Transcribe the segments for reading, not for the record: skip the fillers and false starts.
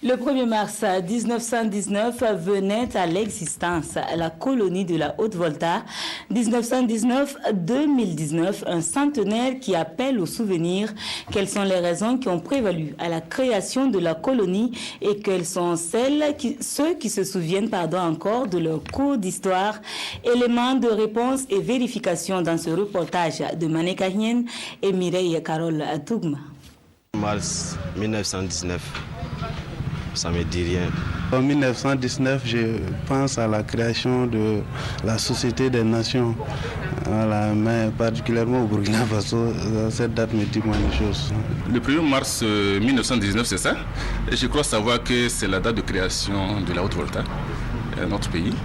Le 1er mars 1919 venait à l'existence la colonie de la Haute-Volta. 1919-2019, un centenaire qui appelle au souvenir. Quelles sont les raisons qui ont prévalu à la création de la colonie et quelles sont ceux qui se souviennent encore de leur cours d'histoire? Éléments de réponse et vérification dans ce reportage de Mané Kahien et Mireille Carole Tougma. Mars 1919. Ça me dit rien. En 1919, je pense à la création de la Société des Nations, voilà, mais particulièrement au Burkina Faso, cette date me dit moins de choses. Le 1er mars 1919, c'est ça? Je crois savoir que c'est la date de création de la Haute-Volta, notre pays,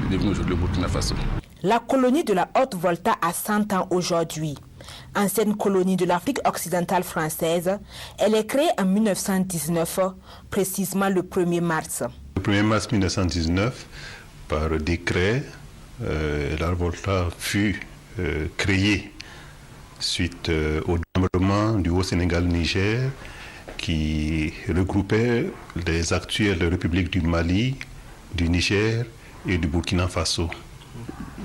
devenu aujourd'hui le Burkina Faso. La colonie de la Haute-Volta a 100 ans aujourd'hui. Ancienne colonie de l'Afrique occidentale française, elle est créée en 1919, précisément le 1er mars. Le 1er mars 1919, par décret, la Volta fut créée suite au démembrement du Haut-Sénégal-Niger qui regroupait les actuelles républiques du Mali, du Niger et du Burkina Faso.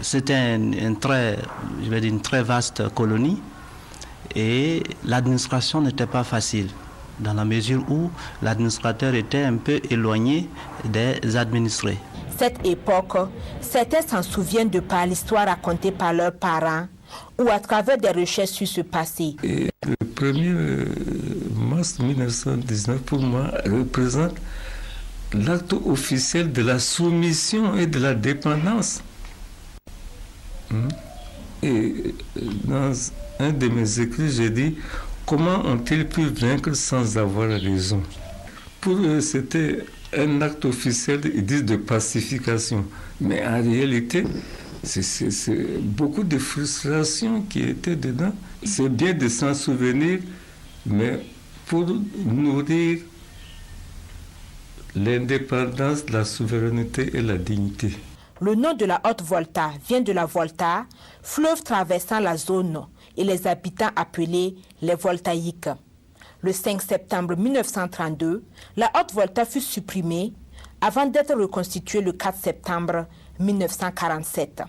C'était une très vaste colonie et l'administration n'était pas facile dans la mesure où l'administrateur était un peu éloigné des administrés. Cette époque, certains s'en souviennent de par l'histoire racontée par leurs parents ou à travers des recherches sur ce passé. Et le 1er mars 1919 pour moi représente l'acte officiel de la soumission et de la dépendance. Et dans un de mes écrits, j'ai dit comment ont-ils pu vaincre sans avoir raison? Pour eux, c'était un acte officiel, ils disent, de pacification. Mais en réalité, c'est beaucoup de frustration qui était dedans. C'est bien de s'en souvenir, mais pour nourrir l'indépendance, la souveraineté et la dignité. Le nom de la Haute-Volta vient de la Volta, fleuve traversant la zone, et les habitants appelés les Voltaïques. Le 5 septembre 1932, la Haute-Volta fut supprimée avant d'être reconstituée le 4 septembre 1947.